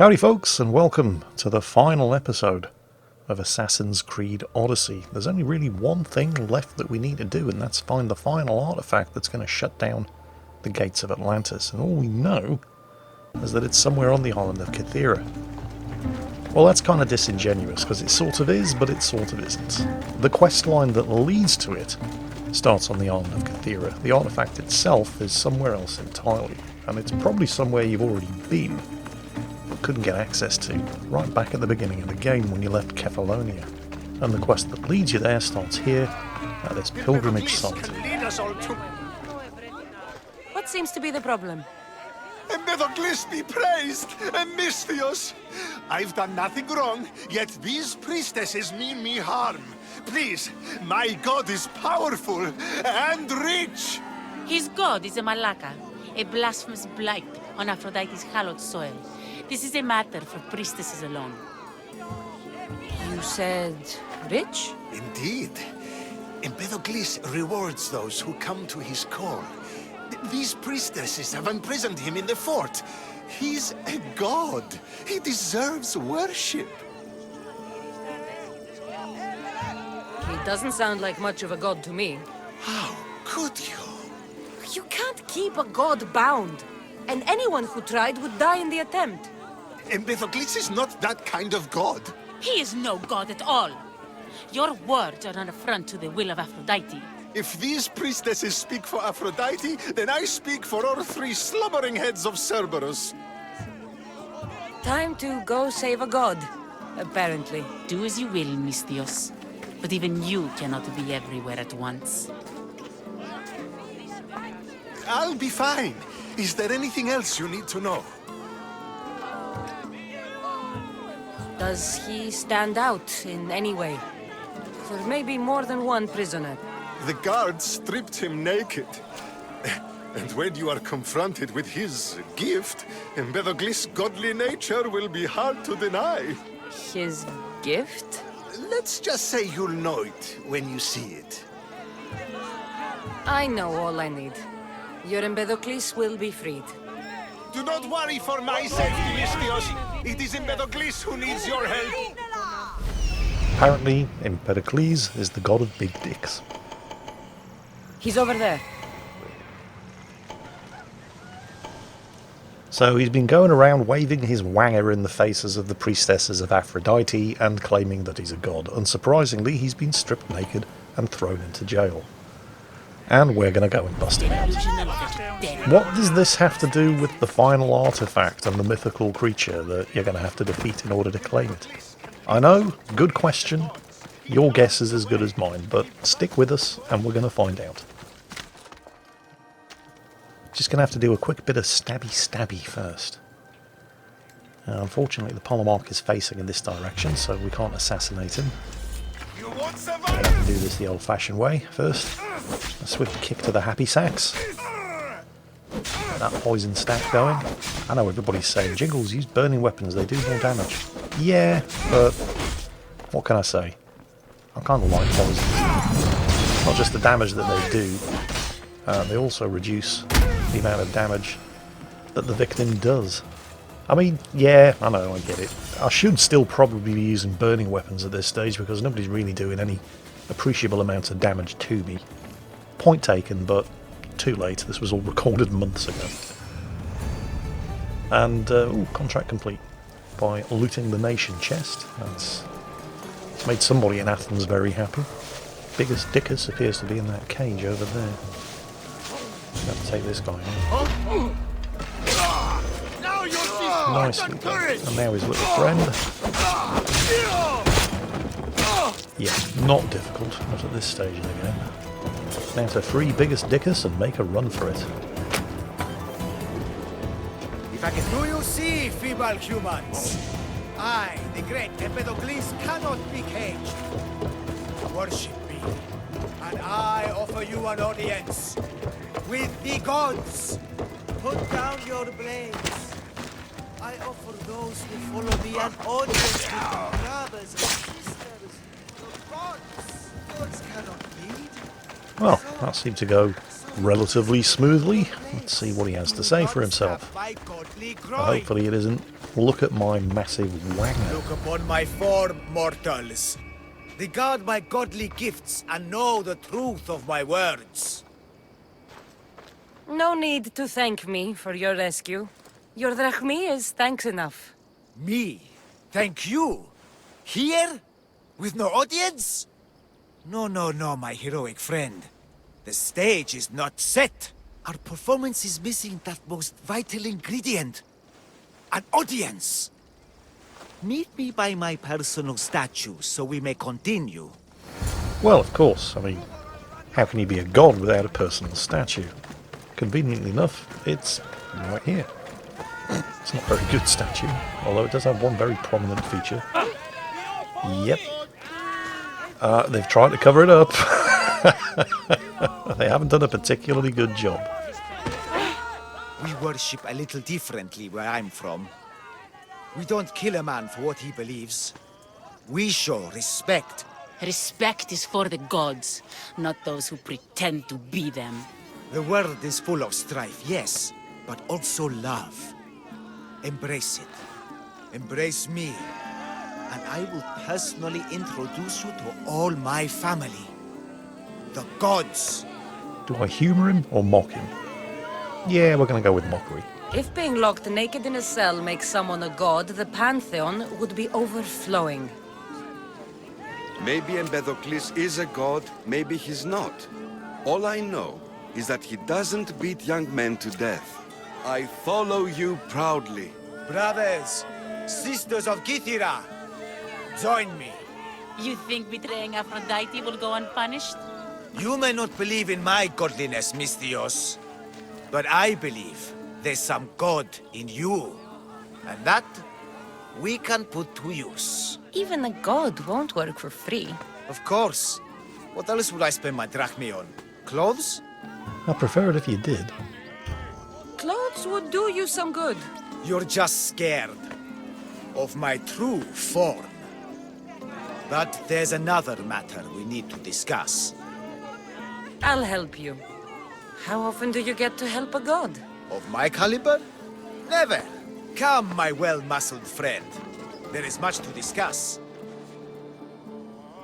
Howdy folks, and welcome to the final episode of Assassin's Creed Odyssey. There's only really one thing left that we need to do, and that's find the final artifact that's going to shut down the gates of Atlantis. And all we know is that it's somewhere on the island of Kythera. Well, that's kind of disingenuous, because it sort of is, but it sort of isn't. The quest line that leads to it starts on the island of Kythera. The artifact itself is somewhere else entirely, and it's probably somewhere you've already been, but couldn't get access to, right back at the beginning of the game when you left Kefalonia. And the quest that leads you there starts here, at this pilgrimage site. What seems to be the problem? Empedokles be praised, Misthios! I've done nothing wrong, yet these priestesses mean me harm. Please, my god is powerful and rich! His god is a malaka, a blasphemous blight on Aphrodite's hallowed soil. This is a matter for priestesses alone. You said rich? Indeed. Empedokles rewards those who come to his call. These priestesses have imprisoned him in the fort. He's a god. He deserves worship. He doesn't sound like much of a god to me. How could you? You can't keep a god bound. And anyone who tried would die in the attempt. Empedokles is not that kind of god. He is no god at all. Your words are an affront to the will of Aphrodite. If these priestesses speak for Aphrodite, then I speak for all three slumbering heads of Cerberus. Time to go save a god, apparently. Do as you will, Misthios. But even you cannot be everywhere at once. I'll be fine. Is there anything else you need to know? Does he stand out in any way? There may be more than one prisoner. The guards stripped him naked. And when you are confronted with his gift, Empedokles' godly nature will be hard to deny. His gift? Let's just say you'll know it when you see it. I know all I need. Your Empedokles will be freed. Do not worry for my safety, Misthios. It is Empedokles who needs your help. Apparently, Empedokles is the god of big dicks. He's over there. So he's been going around waving his wanger in the faces of the priestesses of Aphrodite and claiming that he's a god. Unsurprisingly, he's been stripped naked and thrown into jail. And we're going to go and bust him out. What does this have to do with the final artifact and the mythical creature that you're going to have to defeat in order to claim it? I know, good question. Your guess is as good as mine, but stick with us and we're going to find out. Just going to have to do a quick bit of stabby first. Unfortunately, the Polemarch is facing in this direction, so we can't assassinate him. You won't Do survive! this the old-fashioned way first. A swift kick to the happy sacks. Get that poison stack going. I know everybody's saying, Jingles, use burning weapons, they do more damage. Yeah, but what can I say? I kind of like poison. Not just the damage that they do, they also reduce the amount of damage that the victim does. I mean, yeah, I know, I get it. I should still probably be using burning weapons at this stage because nobody's really doing any appreciable amounts of damage to me. Point taken, but too late. This was all recorded months ago. And, ooh, contract complete by looting the nation chest. It's made somebody in Athens very happy. Biggest Dickus appears to be in that cage over there. Have to take this guy on. Nicely done. And now his little friend. Yeah, not difficult, not at this stage of the game. Now to free Biggest Dickus and make a run for it. If I can do you see, feeble humans? I, the great Empedokles, cannot be caged. Worship me, and I offer you an audience with the gods. Put down your blades. I offer those who follow me an audience with the brothers and sisters. The gods cannot lead. Well, that seemed to go relatively smoothly. Let's see what he has to say for himself. Hopefully it isn't, look at my massive wanger. Look upon my form, mortals. Regard my godly gifts and know the truth of my words. No need to thank me for your rescue. Your drachmi is thanks enough. Me? Thank you? Here? With no audience? No, my heroic friend. The stage is not set. Our performance is missing that most vital ingredient. An audience. Meet me by my personal statue so we may continue. Well, of course. I mean, how can you be a god without a personal statue? Conveniently enough, it's right here. It's not a very good statue, although it does have one very prominent feature. Yep. They've tried to cover it up. They haven't done a particularly good job. We worship a little differently where I'm from. We don't kill a man for what he believes. We show respect. Respect is for the gods, not those who pretend to be them. The world is full of strife, yes, but also love. Embrace it. Embrace me. And I will personally introduce you to all my family. The gods. Do I humour him or mock him? Yeah, we're going to go with mockery. If being locked naked in a cell makes someone a god, the pantheon would be overflowing. Maybe Empedokles is a god, maybe he's not. All I know is that he doesn't beat young men to death. I follow you proudly. Brothers, sisters of Kythera, join me. You think betraying Aphrodite will go unpunished? You may not believe in my godliness, Misthios, but I believe there's some god in you, and that we can put to use. Even a god won't work for free. Of course. What else would I spend my drachmi on? Clothes? I'd prefer it if you did. Clothes would do you some good. You're just scared of my true form. But there's another matter we need to discuss. I'll help you. How often do you get to help a god? Of my caliber? Never. Come, my well-muscled friend. There is much to discuss.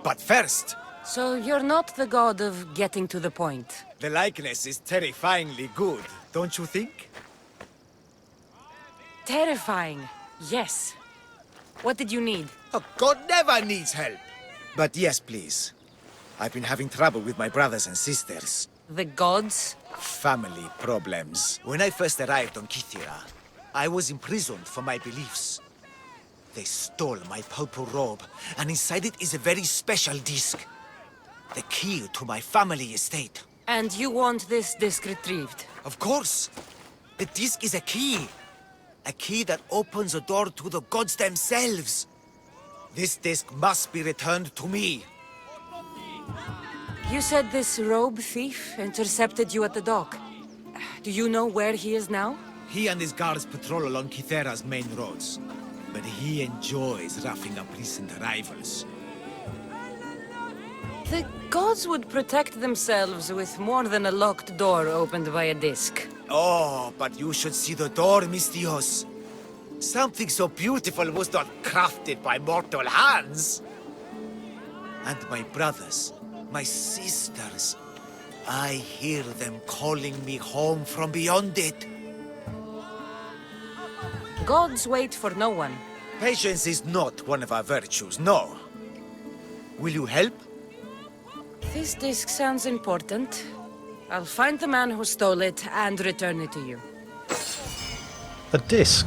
But first, So you're not the god of getting to the point. the likeness is terrifyingly good, don't you think? Terrifying, yes. What did you need? A god never needs help. But yes, please. I've been having trouble with my brothers and sisters. The gods? Family problems. When I first arrived on Kythera, I was imprisoned for my beliefs. They stole my purple robe, and inside it is a very special disc. The key to my family estate. And you want this disc retrieved? Of course. The disc is a key. A key that opens a door to the gods themselves. This disc must be returned to me. You said this robe thief intercepted you at the dock. Do you know where he is now? He and his guards patrol along Kythera's main roads. But he enjoys roughing up recent arrivals. The gods would protect themselves with more than a locked door opened by a disc. Oh, but you should see the door, Misthios. Something so beautiful was not crafted by mortal hands. And my brothers, my sisters, I hear them calling me home from beyond it. Gods wait for no one. Patience is not one of our virtues, no. Will you help? This disc sounds important. I'll find the man who stole it and return it to you. A disc.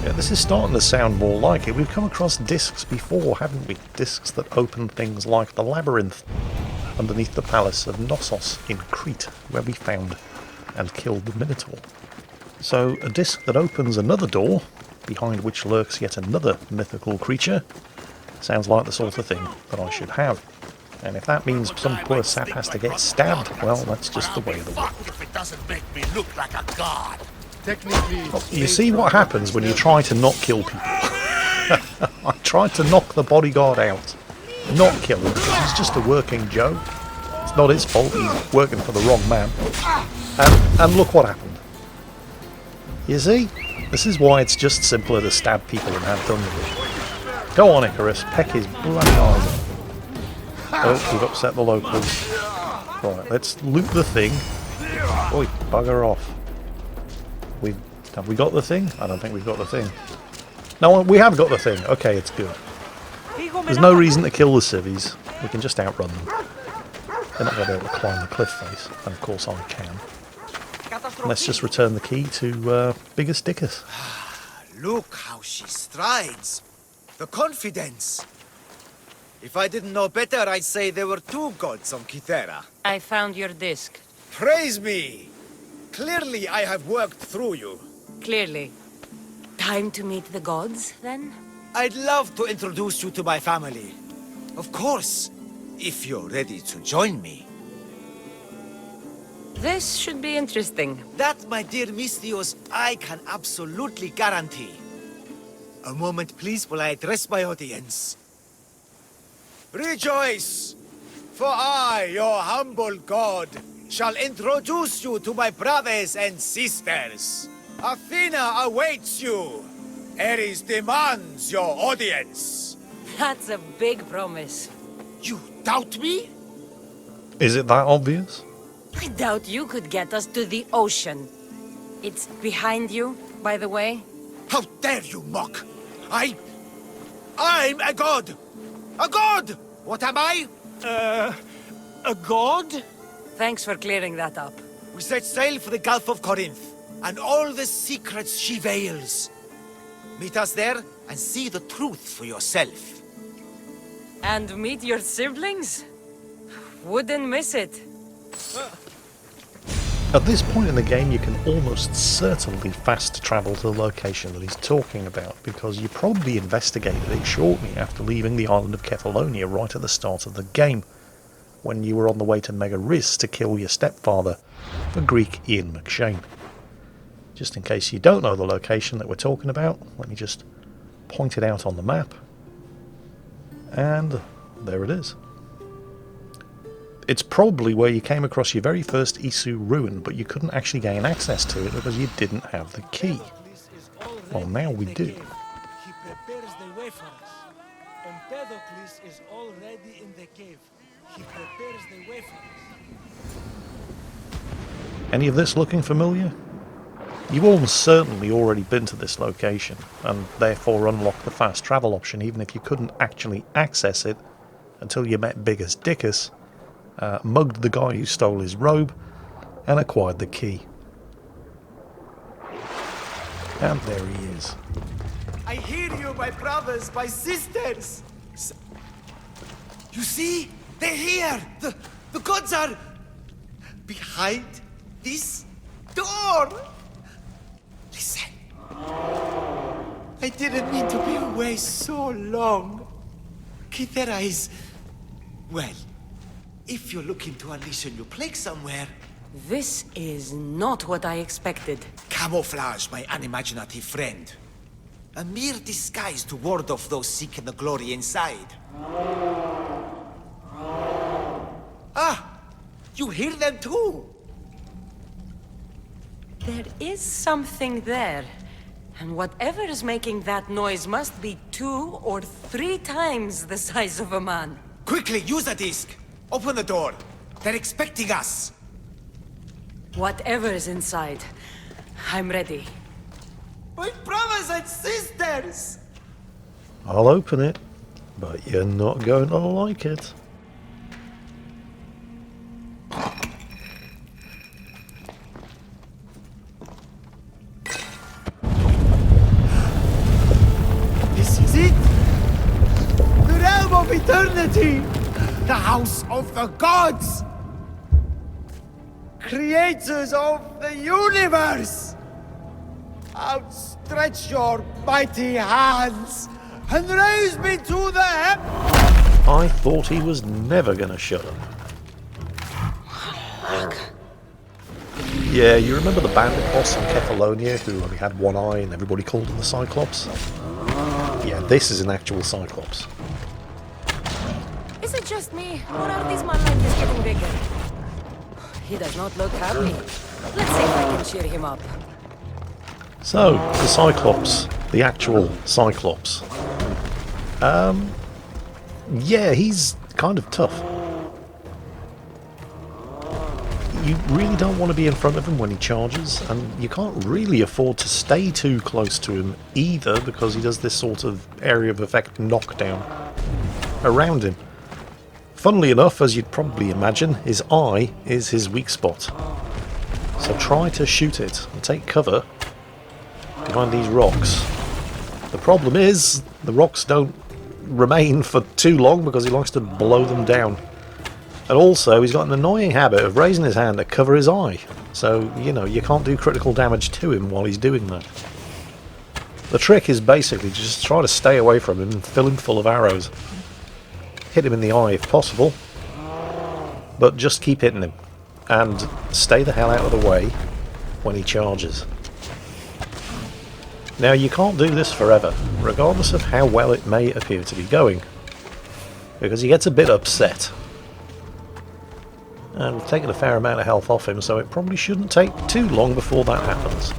Yeah, this is starting to sound more like it. We've come across discs before, haven't we? Discs that open things like the labyrinth underneath the palace of Knossos in Crete, where we found and killed the Minotaur. So a disc that opens another door, behind which lurks yet another mythical creature, sounds like the sort of thing that I should have. And if that means some poor sap has to get stabbed, well, that's just the way of the world. If it doesn't make me look like a god. You see what happens when you try to not kill people. I tried to knock the bodyguard out, not kill him, because he's just a working Joe. It's It's not his fault, he's working for the wrong man. And look what happened. You see? This is why it's just simpler to stab people and have done with it. Go on, Icarus, peck his bloody eyes out. Oh, we've upset the locals. Right, let's loot the thing. Oi, bugger off. Have we got the thing? I don't think we've got the thing. No, we have got the thing. Okay, it's good. There's no reason to kill the civvies. We can just outrun them. They're not going to be able to climb the cliff face. And of course I can. Let's just return the key to Biggest Dickus. Look how she strides. The confidence. If I didn't know better, I'd say there were two gods on Kythera. I found your disc. Praise me! Clearly I have worked through you. Clearly. Time to meet the gods, then? I'd love to introduce you to my family. Of course, if you're ready to join me. This should be interesting. That, my dear Misthios, I can absolutely guarantee. A moment, please, while I address my audience. Rejoice! For I, your humble god, shall introduce you to my brothers and sisters. Athena awaits you. Ares demands your audience. That's a big promise. You doubt me? Is it that obvious? I doubt you could get us to the ocean. It's behind you, by the way. How dare you mock? I'm a god! A god! What am I? A god? Thanks for clearing that up. We set sail for the Gulf of Corinth, and all the secrets she veils. Meet us there, and see the truth for yourself. And meet your siblings? Wouldn't miss it. At this point in the game, you can almost certainly fast travel to the location that he's talking about, because you probably investigated it shortly after leaving the island of Kefalonia right at the start of the game, when you were on the way to Megaris to kill your stepfather, the Greek Ian McShane. Just in case you don't know the location that we're talking about, let me just point it out on the map. And there it is. It's probably where you came across your very first Isu ruin, but you couldn't actually gain access to it because you didn't have the key. Well, now we do. He prepares the way for us. Empedokles is already in the cave. He prepares the way for us. Any of this looking familiar? You've almost certainly already been to this location, and therefore unlocked the fast travel option, even if you couldn't actually access it until you met Biggest Dickus, mugged the guy who stole his robe, and acquired the key. And there he is. I hear you, my brothers, my sisters! You see? They're here! The gods are behind this door! Listen. I didn't mean to be away so long. Kythera is... well, if you're looking to unleash a new plague somewhere... This is not what I expected. Camouflage, my unimaginative friend. A mere disguise to ward off those seeking the glory inside. Ah! You hear them too! There is something there. And whatever is making that noise must be 2 or 3 times the size of a man. Quickly, use the disc! Open the door! They're expecting us! Whatever is inside, I'm ready. My brothers and sisters! I'll open it, but you're not going to like it. This is it! The realm of eternity! The house of the gods! Creators of the universe! Outstretch your mighty hands and raise me to the heavens! I thought he was never going to shut up. Yeah, you remember the bandit boss in Kefalonia who only had one eye and everybody called him the Cyclops? Yeah, this is an actual Cyclops. Is it just just me, or are these Atlantis getting bigger? He does not look happy. Let's see if I can cheer him up. So, the Cyclops. The actual Cyclops. Yeah, he's kind of tough. You really don't want to be in front of him when he charges, and you can't really afford to stay too close to him either, because he does this sort of area of effect knockdown around him. Funnily enough, as you'd probably imagine, his eye is his weak spot. So try to shoot it and take cover behind these rocks. The problem is, the rocks don't remain for too long because he likes to blow them down. And also, he's got an annoying habit of raising his hand to cover his eye. So, you know, you can't do critical damage to him while he's doing that. The trick is basically just try to stay away from him and fill him full of arrows. Hit him in the eye if possible, but just keep hitting him. And stay the hell out of the way when he charges. Now, you can't do this forever, regardless of how well it may appear to be going, because he gets a bit upset. And we've taken a fair amount of health off him, so it probably shouldn't take too long before that happens.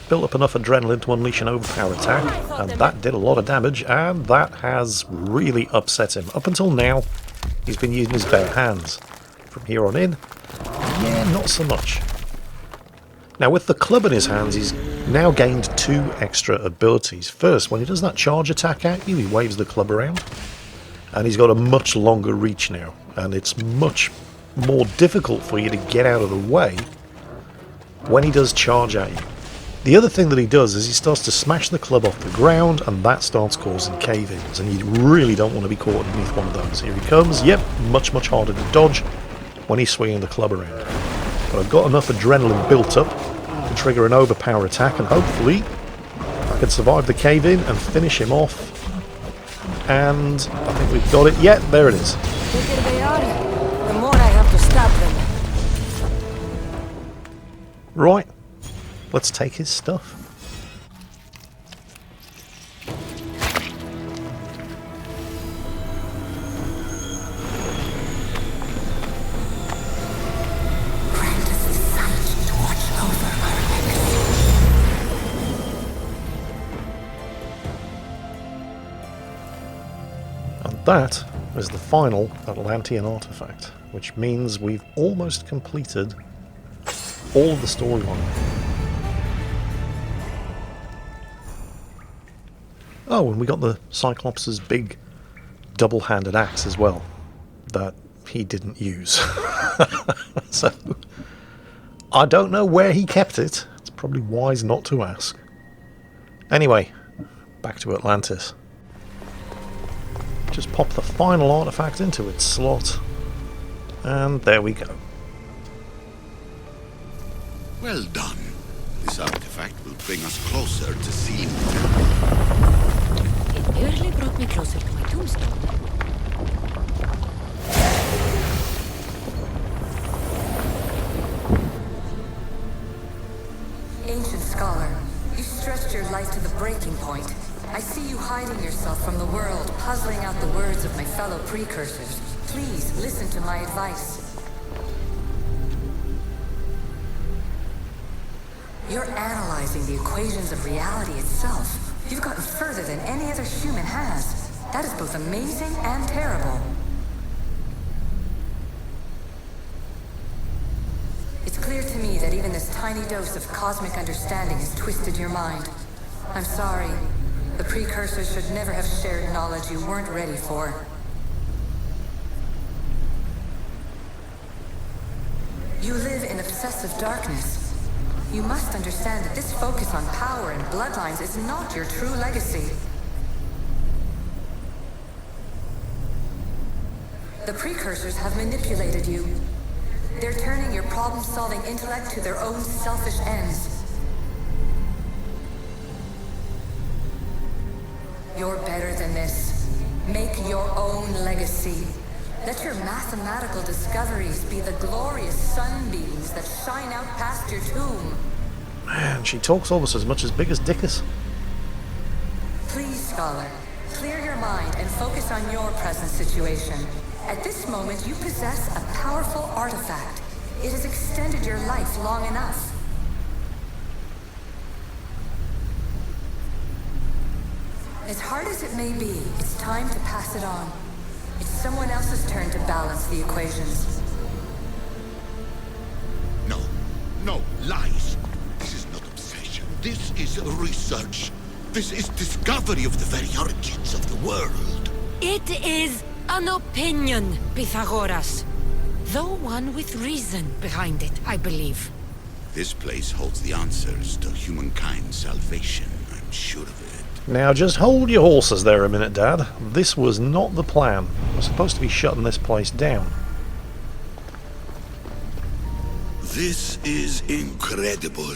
Built up enough adrenaline to unleash an overpower attack, and that did a lot of damage, and that has really upset him. Up until now, he's been using his bare hands. From here on in, yeah, not so much. Now, with the club in his hands, he's now gained 2 extra abilities. First, when he does that charge attack at you, he waves the club around. And he's got a much longer reach now. And it's much more difficult for you to get out of the way when he does charge at you. The other thing that he does is he starts to smash the club off the ground, and that starts causing cave-ins. And you really don't want to be caught underneath one of those. Here he comes. Yep, much harder to dodge when he's swinging the club around. But I've got enough adrenaline built up to trigger an overpower attack, and hopefully I can survive the cave-in and finish him off. And I think we've got it. Yeah, there it is. The bigger they are, the more I have to stop them. Right, let's take his stuff. That is the final Atlantean artifact, which means we've almost completed all of the storyline. Oh, and we got the Cyclops' big double-handed axe as well, that he didn't use. So, I don't know where he kept it. It's probably wise not to ask. Anyway, back to Atlantis. Just pop the final artifact into its slot, and there we go. Well done. This artifact will bring us closer to seeing It nearly brought me closer to my tombstone. Ancient scholar, you stretched your life to the breaking point. I see you hiding yourself from the world, puzzling out the words of my fellow precursors. Please, listen to my advice. You're analyzing the equations of reality itself. You've gotten further than any other human has. That is both amazing and terrible. It's clear to me that even this tiny dose of cosmic understanding has twisted your mind. I'm sorry. The precursors should never have shared knowledge you weren't ready for. You live in obsessive darkness. You must understand that this focus on power and bloodlines is not your true legacy. The precursors have manipulated you. They're turning your problem-solving intellect to their own selfish ends. You're better than this. Make your own legacy. Let your mathematical discoveries be the glorious sunbeams that shine out past your tomb. Man, she talks almost as much as big as Dickus. Please, scholar, Clear your mind and focus on your present situation. At this moment, you possess a powerful artifact. It has extended your life long enough. As hard as it may be, it's time to pass it on. It's someone else's turn to balance the equations. No, no, lies. This is not obsession. This is research. This is discovery of the very origins of the world. It is an opinion, Pythagoras. Though one with reason behind it, I believe. This place holds the answers to humankind's salvation, I'm sure of it. Now just hold your horses there a minute, Dad. This was not the plan. We're supposed to be shutting this place down. This is incredible.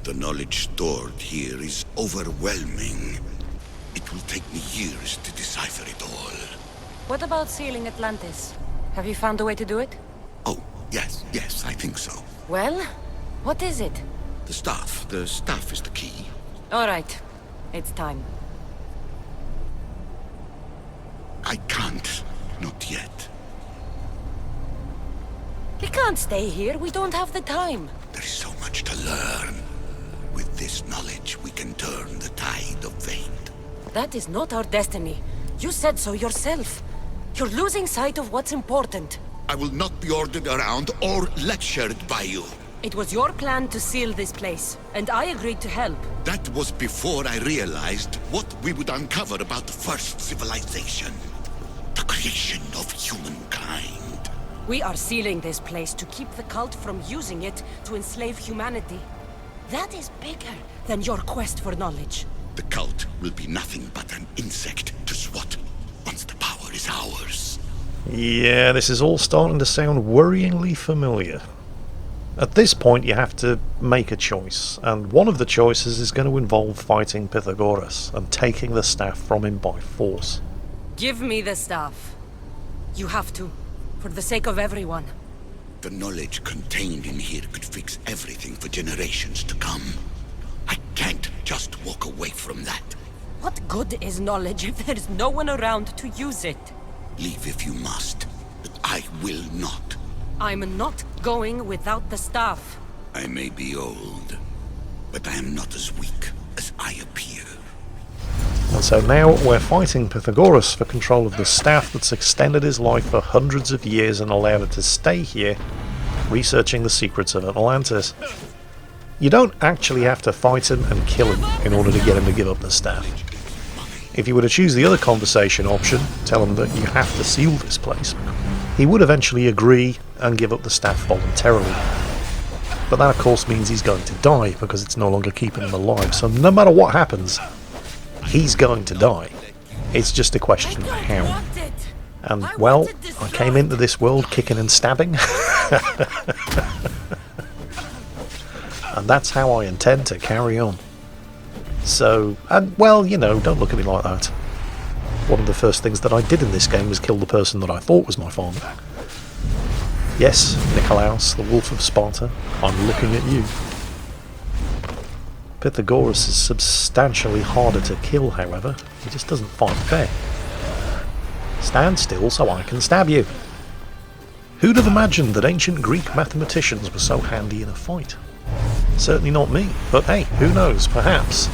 The knowledge stored here is overwhelming. It will take me years to decipher it all. What about sealing Atlantis? Have you found a way to do it? Oh, yes, I think so. Well, what is it? The staff is the key. All right, it's time. I can't, not yet. We can't stay here, we don't have the time. There is so much to learn. With this knowledge, we can turn the tide of fate. That is not our destiny. You said so yourself. You're losing sight of what's important. I will not be ordered around or lectured by you. It was your plan to seal this place, and I agreed to help. That was before I realized what we would uncover about the first civilization. The creation of humankind. We are sealing this place to keep the cult from using it to enslave humanity. That is bigger than your quest for knowledge. The cult will be nothing but an insect to swat once the power is ours. Yeah, this is all starting to sound worryingly familiar. At this point you have to make a choice, and one of the choices is going to involve fighting Pythagoras and taking the staff from him by force. Give me the staff. You have to, for the sake of everyone. The knowledge contained in here could fix everything for generations to come. I can't just walk away from that. What good is knowledge if there's no one around to use it? Leave if you must, but I will not. I'm not going without the staff. I may be old, but I am not as weak as I appear. And so now we're fighting Pythagoras for control of the staff that's extended his life for hundreds of years and allowed him to stay here, researching the secrets of Atlantis. You don't actually have to fight him and kill him in order to get him to give up the staff. If you were to choose the other conversation option, tell him that you have to seal this place, he would eventually agree and give up the staff voluntarily. But that of course means he's going to die because it's no longer keeping him alive, so no matter what happens, he's going to die. It's just a question of how. And well, I came into this world kicking and stabbing. And that's how I intend to carry on. So, and well, you know, don't look at me like that. One of the first things that I did in this game was kill the person that I thought was my father. Yes, Nicolaus, the Wolf of Sparta, I'm looking at you. Pythagoras is substantially harder to kill, however. He just doesn't fight fair. Stand still so I can stab you. Who'd have imagined that ancient Greek mathematicians were so handy in a fight? Certainly not me, but hey, who knows, perhaps.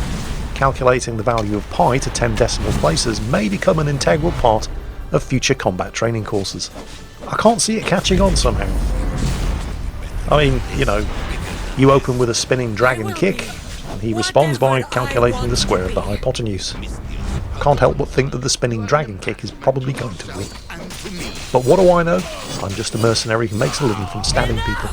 Calculating the value of pi to 10 decimal places may become an integral part of future combat training courses. I can't see it catching on somehow. I mean, you know, you open with a spinning dragon kick, and he responds by calculating the square of the hypotenuse. Can't help but think that the spinning dragon kick is probably going to win. But what do I know? I'm just a mercenary who makes a living from stabbing people.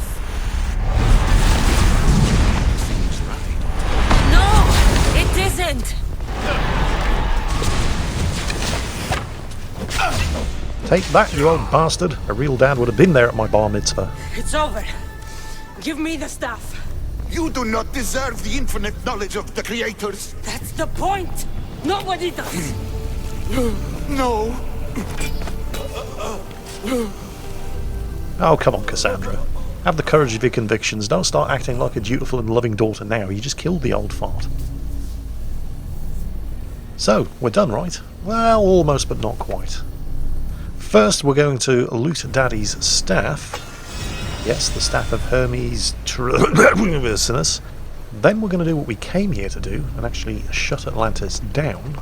Take that, you old bastard. A real dad would have been there at my bar mitzvah. It's over. Give me the staff. You do not deserve the infinite knowledge of the creators. That's the point. Nobody does. No. Oh, come on, Cassandra. Have the courage of your convictions. Don't start acting like a dutiful and loving daughter now. You just killed the old fart. So, we're done, right? Well, almost, but not quite. First, we're going to loot Daddy's staff. Yes, the staff of Hermes Trismegistus. Then we're going to do what we came here to do, and actually shut Atlantis down.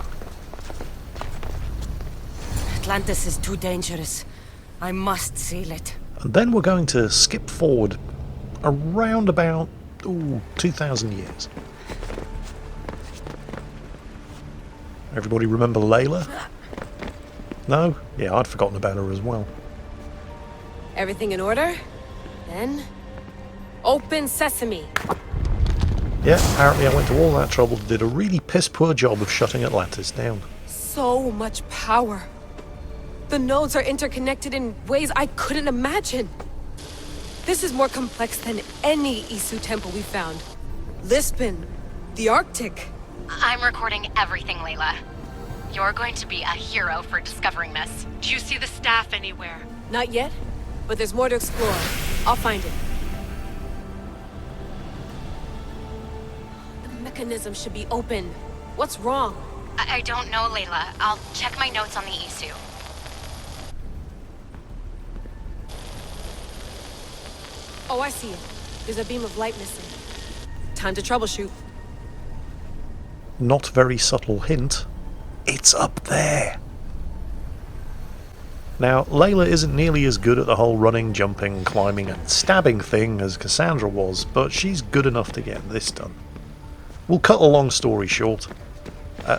Atlantis is too dangerous. I must seal it. And then we're going to skip forward around about 2,000 years. Everybody remember Layla? No? Yeah, I'd forgotten about her as well. Everything in order? Then... open sesame! Yeah, apparently I went to all that trouble and did a really piss-poor job of shutting Atlantis down. So much power. The nodes are interconnected in ways I couldn't imagine. This is more complex than any Isu temple we found. Lisbon, the Arctic. I'm recording everything, Layla. You're going to be a hero for discovering this. Do you see the staff anywhere? Not yet, but there's more to explore. I'll find it. The mechanism should be open. What's wrong? I don't know, Layla. I'll check my notes on the Isu. Oh, I see it. There's a beam of light missing. Time to troubleshoot. Not very subtle hint. It's up there. Now, Layla isn't nearly as good at the whole running, jumping, climbing and stabbing thing as Cassandra was, but she's good enough to get this done. We'll cut a long story short.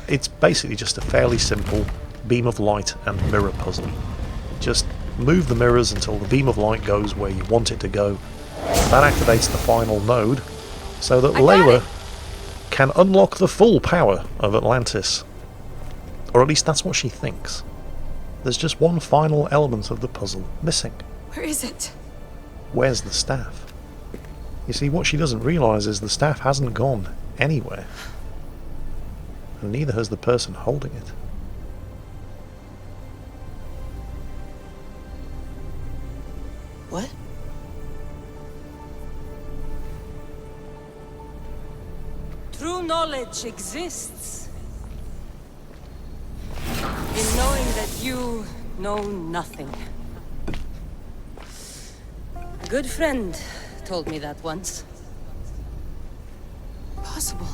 It's basically just a fairly simple beam of light and mirror puzzle. Just move the mirrors until the beam of light goes where you want it to go. That activates the final node, so that Layla can unlock the full power of Atlantis. Or at least that's what she thinks. There's just one final element of the puzzle missing. Where is it? Where's the staff? You see, what she doesn't realise is the staff hasn't gone anywhere. And neither has the person holding it. What? True knowledge exists in knowing that you know nothing. A good friend told me that once. Possible.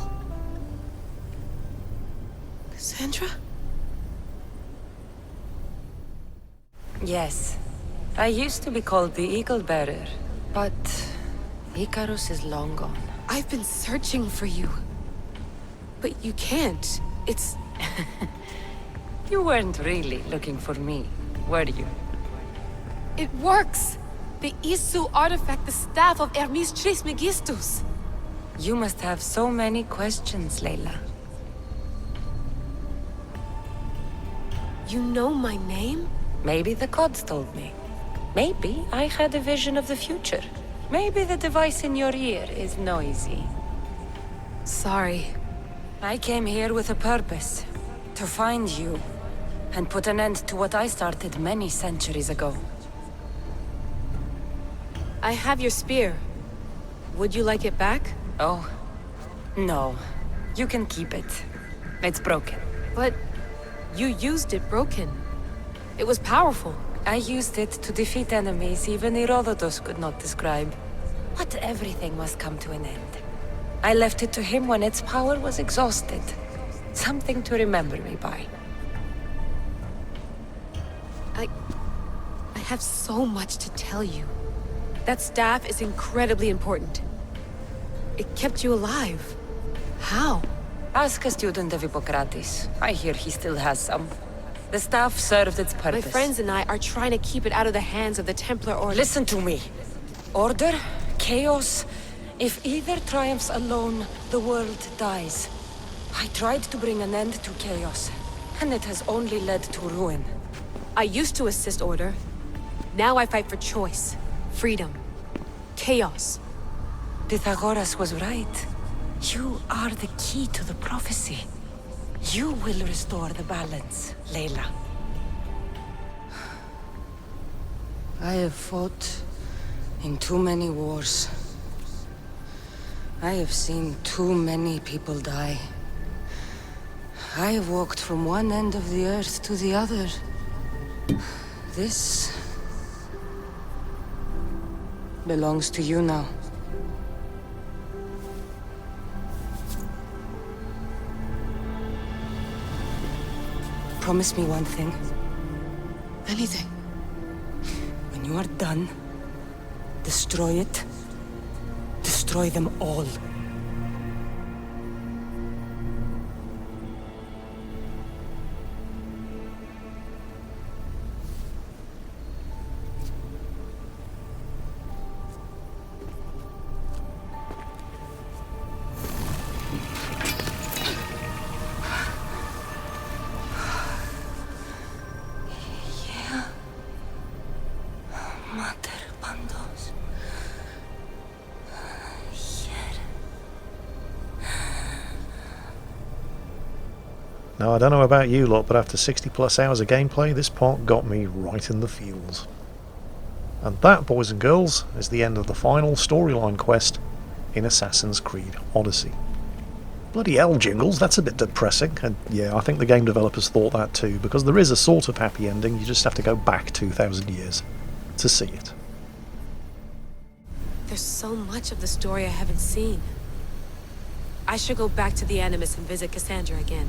Cassandra? Yes. I used to be called the Eagle Bearer, but Icarus is long gone. I've been searching for you. But you can't. It's... You weren't really looking for me, were you? It works! The Isu artifact, the staff of Hermes Trismegistus. You must have so many questions, Layla. You know my name? Maybe the gods told me. Maybe I had a vision of the future. Maybe the device in your ear is noisy. Sorry. I came here with a purpose. To find you. And put an end to what I started many centuries ago. I have your spear. Would you like it back? Oh. No. You can keep it. It's broken. But... you used it broken. It was powerful. I used it to defeat enemies even Herodotus could not describe. But everything must come to an end. I left it to him when its power was exhausted. Something to remember me by. I have so much to tell you. That staff is incredibly important. It kept you alive. How? Ask a student of Hippocrates. I hear he still has some. The staff served its purpose. My friends and I are trying to keep it out of the hands of the Templar Order. Listen to me. Order, chaos. If either triumphs alone, the world dies. I tried to bring an end to chaos, and it has only led to ruin. I used to assist Order. Now I fight for choice, freedom, chaos. Pythagoras was right. You are the key to the prophecy. You will restore the balance, Layla. I have fought in too many wars. I have seen too many people die. I walked from one end of the earth to the other. This belongs to you now. Promise me one thing. Anything. When you are done, destroy it. Destroy them all. Now, I don't know about you lot, but after 60 plus hours of gameplay, this part got me right in the feels. And that, boys and girls, is the end of the final storyline quest in Assassin's Creed Odyssey. Bloody hell, Jingles, that's a bit depressing. And yeah, I think the game developers thought that too, because there is a sort of happy ending, you just have to go back 2,000 years to see it. There's so much of the story I haven't seen. I should go back to the Animus and visit Cassandra again.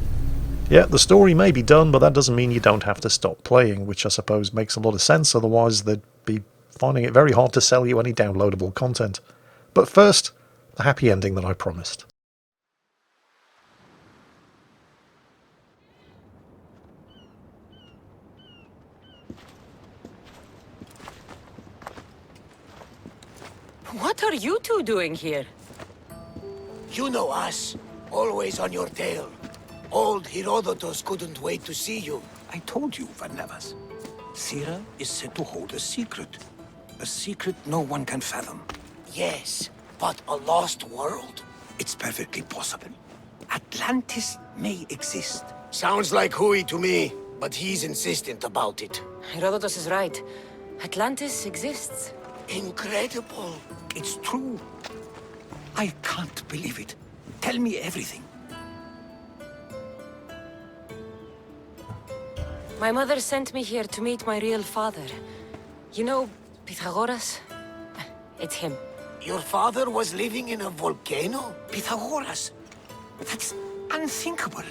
Yeah, the story may be done, but that doesn't mean you don't have to stop playing, which I suppose makes a lot of sense, otherwise they'd be finding it very hard to sell you any downloadable content. But first, the happy ending that I promised. What are you two doing here? You know us. Always on your tail. Old Herodotus couldn't wait to see you. I told you, Varnavas. Sira is said to hold a secret. A secret no one can fathom. Yes, but a lost world? It's perfectly possible. Atlantis may exist. Sounds like Hui to me, but he's insistent about it. Herodotus is right. Atlantis exists. Incredible. It's true. I can't believe it. Tell me everything. My mother sent me here to meet my real father. You know, Pythagoras? It's him. Your father was living in a volcano? Pythagoras? That's unthinkable.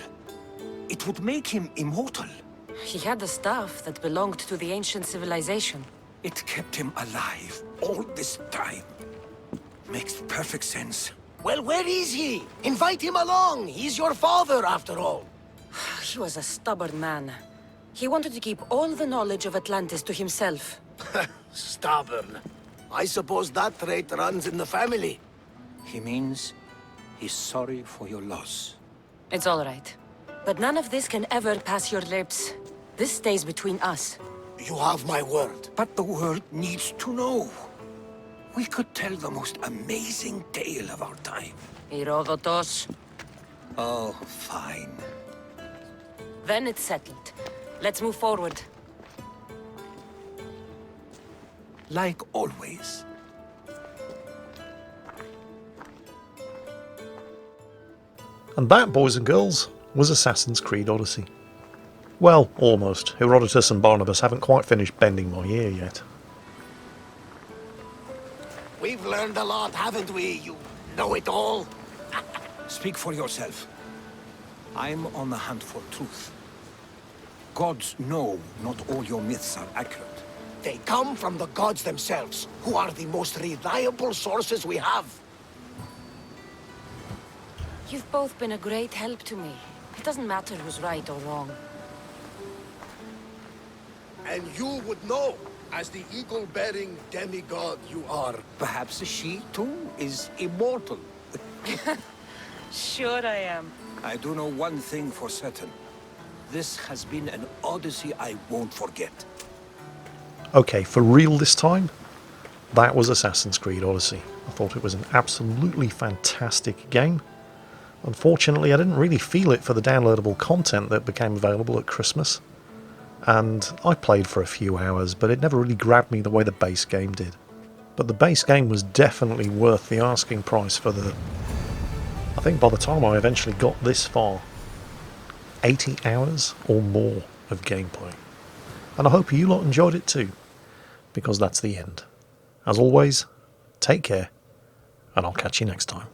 It would make him immortal. He had the stuff that belonged to the ancient civilization. It kept him alive all this time. Makes perfect sense. Well, where is he? Invite him along. He's your father, after all. He was a stubborn man. He wanted to keep all the knowledge of Atlantis to himself. Stubborn. I suppose that trait runs in the family. He means he's sorry for your loss. It's all right. But none of this can ever pass your lips. This stays between us. You have my word. But the world needs to know. We could tell the most amazing tale of our time. Herodotus. Oh, fine. Then it's settled. Let's move forward. Like always. And that, boys and girls, was Assassin's Creed Odyssey. Well, almost. Herodotus and Barnabas haven't quite finished bending my ear yet. We've learned a lot, haven't we, you know-it-all? Speak for yourself. I'm on the hunt for truth. Gods know not all your myths are accurate. They come from the gods themselves, who are the most reliable sources we have. You've both been a great help to me. It doesn't matter who's right or wrong. And you would know, as the eagle-bearing demigod you are. Perhaps she, too, is immortal. Sure I am. I do know one thing for certain. This has been an Odyssey I won't forget. Okay, for real this time, that was Assassin's Creed Odyssey. I thought it was an absolutely fantastic game. Unfortunately, I didn't really feel it for the downloadable content that became available at Christmas. And I played for a few hours, but it never really grabbed me the way the base game did. But the base game was definitely worth the asking price for the... I think by the time I eventually got this far, 80 hours or more of gameplay. And I hope you lot enjoyed it too, because that's the end. As always, take care, and I'll catch you next time.